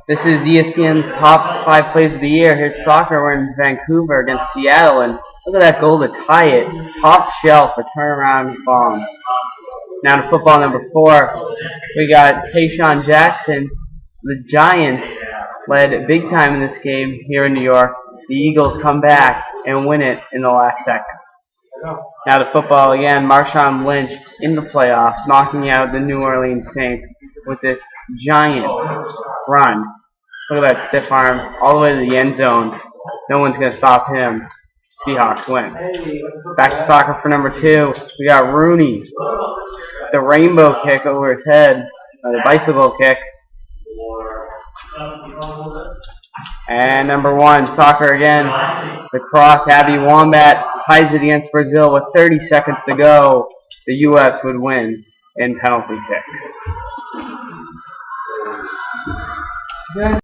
This is ESPN's top 5 plays of the year. Here's soccer. We're in Vancouver against Seattle, and look at that goal to tie it. Top shelf, a turnaround bomb. Now to football number 4. We got Tayshawn Jackson. The Giants led big time in this game here in New York. The Eagles come back and win it in the last seconds. Now to football again. Marshawn Lynch in the playoffs, knocking out the New Orleans Saints with this giant run. Look at that stiff arm all the way to the end zone. No one's going to stop him. Seahawks win. Back to soccer for number 2. We got Rooney. The rainbow kick over his head. The bicycle kick. And number 1, soccer again. The cross. Abby Wambach ties it against Brazil with 30 seconds to go. The U.S. would win in penalty kicks.